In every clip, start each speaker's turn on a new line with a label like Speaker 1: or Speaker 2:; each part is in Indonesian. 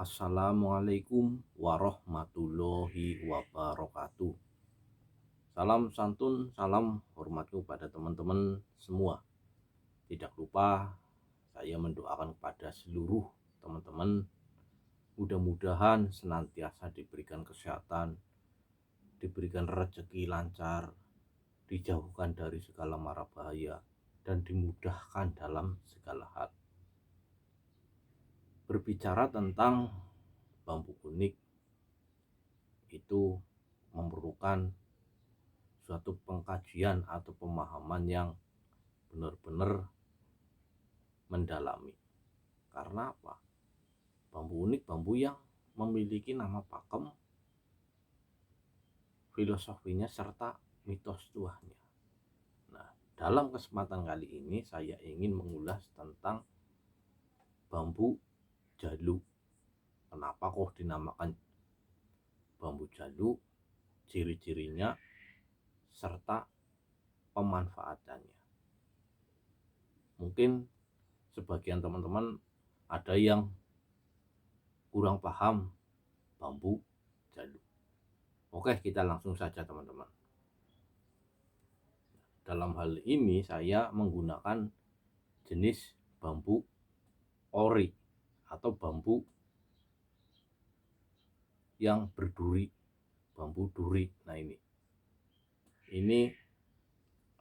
Speaker 1: Assalamualaikum warahmatullahi wabarakatuh. Salam santun, salam hormatku pada teman-teman semua. Tidak lupa saya mendoakan kepada seluruh teman-teman, mudah-mudahan senantiasa diberikan kesehatan, diberikan rezeki lancar, dijauhkan dari segala mara bahaya, dan dimudahkan dalam segala hal. Berbicara tentang bambu unik itu memerlukan suatu pengkajian atau pemahaman yang benar-benar mendalami. Karena apa? Bambu unik, bambu yang memiliki nama pakem, filosofinya, serta mitos tuahnya. Nah, dalam kesempatan kali ini saya ingin mengulas tentang bambu jalu. Kenapa kok dinamakan bambu jalu, ciri-cirinya, serta pemanfaatannya. Mungkin sebagian teman-teman ada yang kurang paham bambu jalu. Oke, kita langsung saja teman-teman. Dalam hal ini saya menggunakan jenis bambu ori atau bambu yang berduri, bambu duri. Nah, ini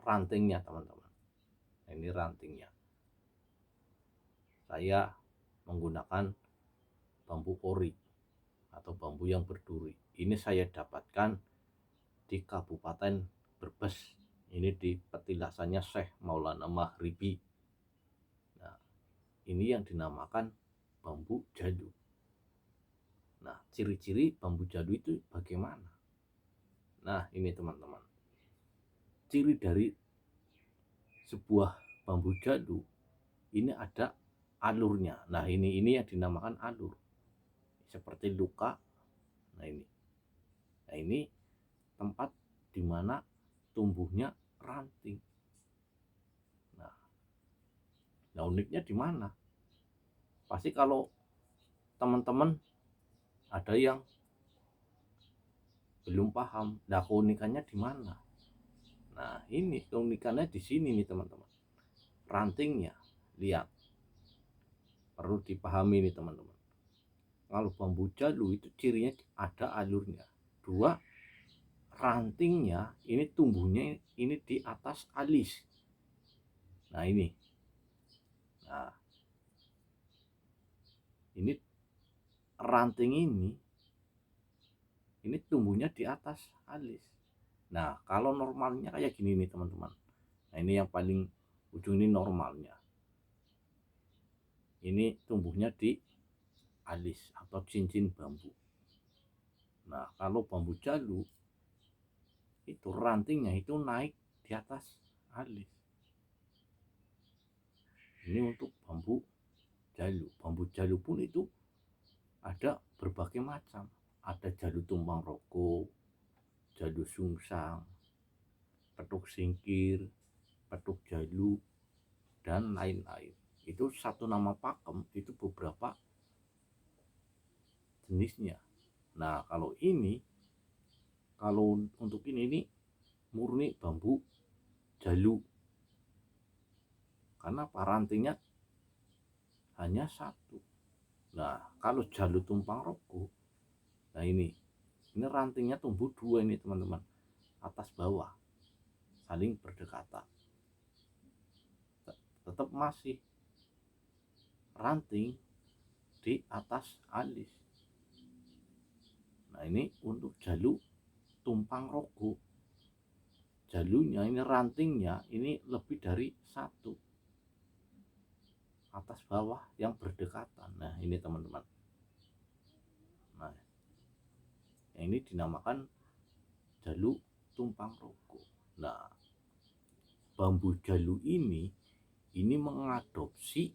Speaker 1: rantingnya teman-teman. Ini rantingnya. Saya menggunakan bambu ori atau bambu yang berduri. Ini saya dapatkan di Kabupaten Brebes. Ini di petilasannya Syekh Maulana Maghribi. Nah, ini yang dinamakan bambu jalu. Nah, ciri-ciri bambu jalu itu bagaimana? Nah, ini teman-teman. Ciri dari sebuah bambu jalu ini ada alurnya. Nah, ini yang dinamakan alur. Seperti luka. Nah, ini. Nah, ini tempat di mana tumbuhnya ranting. Nah, uniknya di mana? Pasti kalau teman-teman ada yang belum paham, nah keunikannya di mana? Nah, ini keunikannya di sini nih teman-teman. Rantingnya, lihat. Perlu dipahami nih teman-teman. Kalau bambu jalu itu cirinya ada alurnya. Dua, rantingnya ini tumbuhnya ini di atas alis. Nah, ini. Nah, ini ranting ini tumbuhnya di atas alis. Nah, kalau normalnya kayak gini nih teman-teman. Nah, ini yang paling ujung ini normalnya. Ini tumbuhnya di alis atau cincin bambu. Nah, kalau bambu jalu itu rantingnya itu naik di atas alis. Ini untuk bambu jalu. Bambu jalu pun itu ada berbagai macam. Ada jalu tumpang roko, jalu sungsang, petuk singkir, petuk jalu, dan lain-lain. Itu satu nama pakem, itu beberapa jenisnya. Nah, kalau untuk ini murni bambu jalu. Karena rantingnya hanya satu. Nah, kalau jalu tumpang roko, nah ini rantingnya tumbuh dua ini teman-teman, atas bawah, saling berdekatan. Tetap masih ranting di atas alis. Nah, ini untuk jalu tumpang roko. Jalunya ini rantingnya ini lebih dari satu, atas bawah yang berdekatan. Nah, ini teman-teman. Nah, ini dinamakan jalu tumpang roko. Nah, bambu jalu ini mengadopsi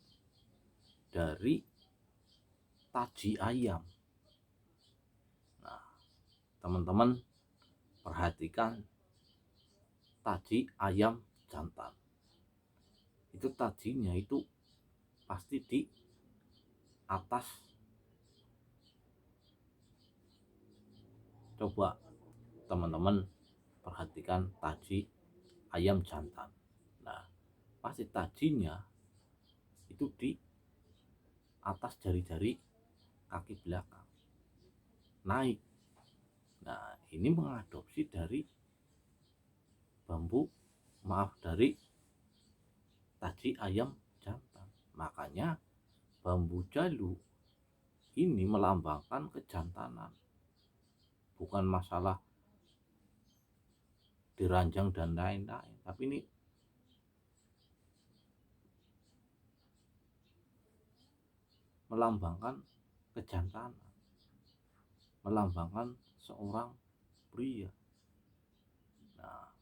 Speaker 1: dari taji ayam. Nah, teman-teman perhatikan taji ayam jantan. Itu tajinya itu pasti di atas Coba teman-teman perhatikan taji ayam jantan. Nah, pasti tajinya itu di atas jari-jari kaki belakang, naik. Nah, ini mengadopsi dari dari taji ayam jantan. Makanya bambu jalu ini melambangkan kejantanan. Bukan masalah diranjang dan lain-lain, tapi ini melambangkan kejantanan, melambangkan seorang pria. Nah,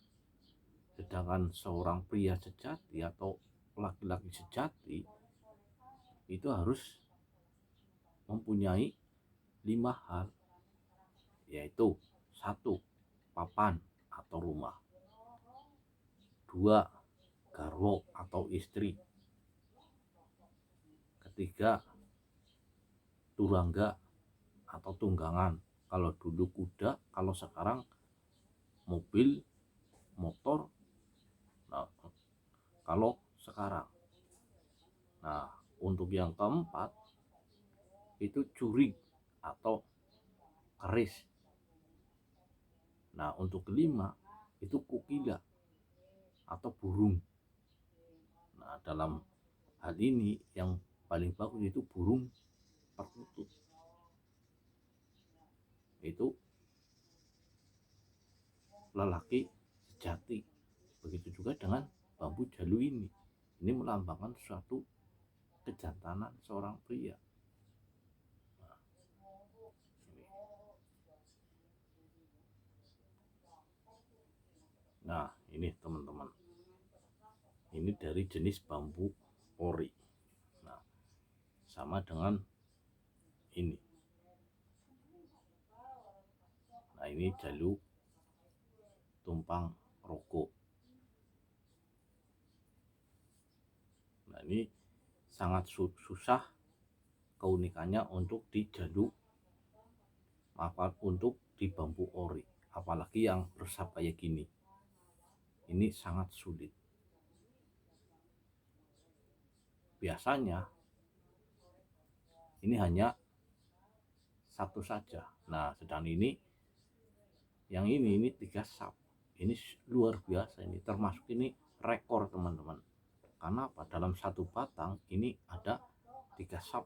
Speaker 1: sedangkan seorang pria sejati atau laki-laki sejati itu harus mempunyai 5 hal, yaitu 1. Papan atau rumah, 2. Garwo atau istri, 3. Turangga atau tunggangan, kalau dulu kuda, kalau sekarang mobil, motor. Nah, kalau sekarang, nah untuk yang keempat itu curi atau keris. Nah, untuk kelima itu kukila atau burung. Nah, dalam hal ini yang paling bagus itu burung perkutut. Itu lelaki sejati. Begitu juga dengan bambu jalu ini. Ini melambangkan suatu kejantanan seorang pria. Nah, ini teman-teman. Ini dari jenis bambu ori. Nah, sama dengan ini. Nah, ini jalu tumpang rokok. Nah, ini sangat susah keunikannya untuk di jalu, untuk di bambu ori, apalagi yang resap kayak gini. Ini sangat sulit. Biasanya ini hanya satu saja. Nah, sedang ini yang ini 3 sap. Ini luar biasa, ini termasuk ini rekor teman-teman. Karena apa? Dalam satu batang ini ada 3 sap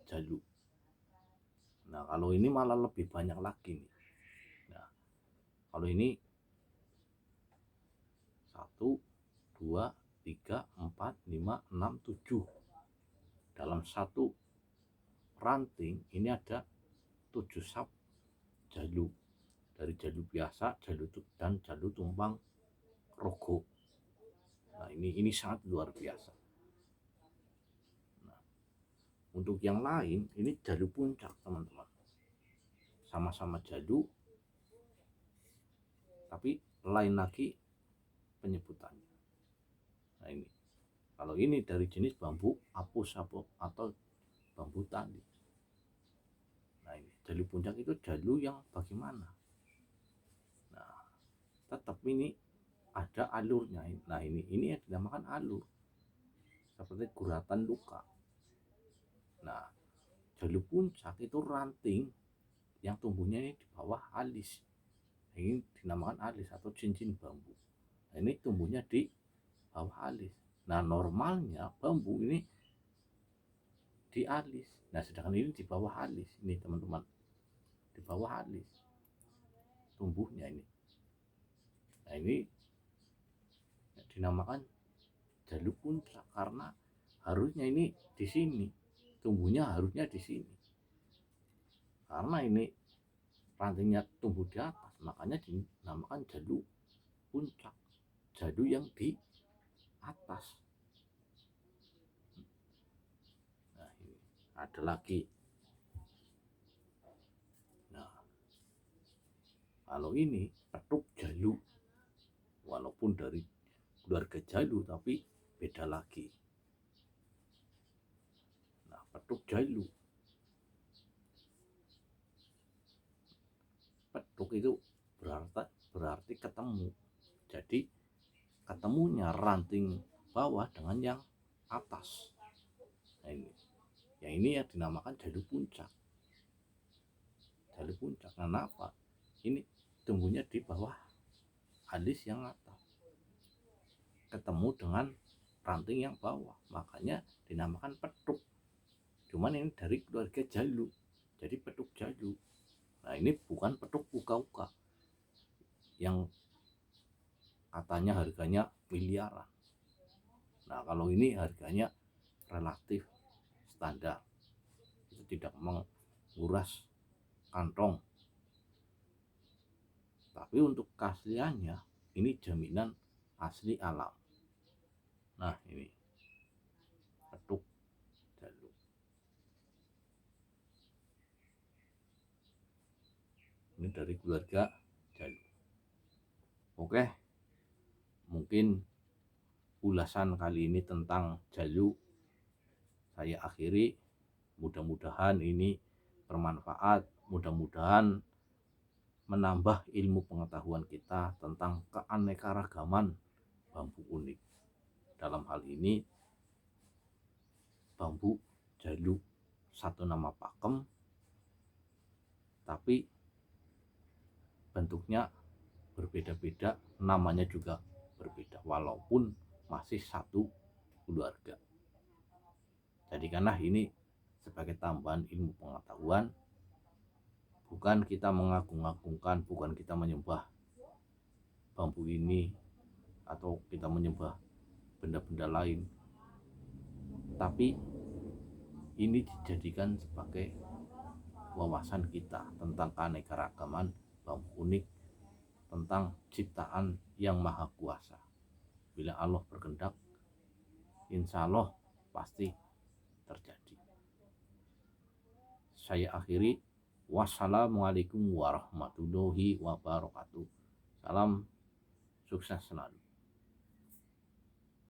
Speaker 1: jalu. Nah, kalau ini malah lebih banyak lagi nih. Nah, kalau ini 1, 2, 3, 4, 5, 6, 7. Dalam satu ranting ini ada 7 sap jalu. Dari jalu biasa, dan jalu tumpang rogo. Nah, ini sangat luar biasa. Nah, untuk yang lain ini jalu puncak teman-teman. Sama-sama jalu, tapi lain lagi penyebutannya. Nah, ini kalau ini dari jenis bambu apus atau bambu tali. Nah, ini jalu puncak itu jalu yang bagaimana? Nah, tetap ini ada alurnya. Nah, ini yang dinamakan alur, seperti guratan luka. Nah, jalu puncak itu ranting yang tumbuhnya ini di bawah alis. Ini dinamakan alis atau cincin bambu. Nah, ini tumbuhnya di bawah alis. Nah, normalnya bambu ini di alis. Nah, sedangkan ini di bawah alis. Ini teman-teman, di bawah alis tumbuhnya ini. Nah, ini dinamakan jalu puncak karena harusnya ini di sini, tumbuhnya harusnya di sini. Karena ini rantingnya tumbuh di atas, makanya dinamakan jalu puncak, jalu yang di atas. Nah, ini ada lagi. Nah, kalau ini petuk jalu, walaupun dari keluarga jalu tapi beda lagi. Nah, petuk jalu itu berarti ketemu. Jadi ketemunya ranting bawah dengan yang atas. Nah ini ya dinamakan jalur puncak. Jalur puncak. Kenapa? Ini tumbuhnya di bawah alis yang atas, ketemu dengan ranting yang bawah, makanya dinamakan petuk. Cuman ini dari keluarga jalu, jadi petuk jalu. Nah ini bukan petuk uka-uka yang katanya harganya miliaran. Nah kalau ini harganya relatif standar, itu tidak menguras kantong, tapi untuk keasliannya ini jaminan asli alam. Nah ini petuk jalu, ini dari keluarga jalu. Oke, mungkin ulasan kali ini tentang jalu saya akhiri. Mudah-mudahan ini bermanfaat, mudah-mudahan menambah ilmu pengetahuan kita tentang keanekaragaman bambu unik. Dalam hal ini bambu jalu, satu nama pakem, tapi bentuknya berbeda-beda, namanya juga berbeda, walaupun masih satu keluarga. Jadikanlah ini sebagai tambahan ilmu pengetahuan, bukan kita mengagung-agungkan, bukan kita menyembah bambu ini atau kita menyembah benda-benda lain, tapi ini dijadikan sebagai wawasan kita tentang keanekaragaman bambu unik, tentang ciptaan yang maha kuasa. Bila Allah berkehendak, insya Allah pasti terjadi. Saya akhiri. Wassalamualaikum warahmatullahi wabarakatuh. Salam sukses selalu.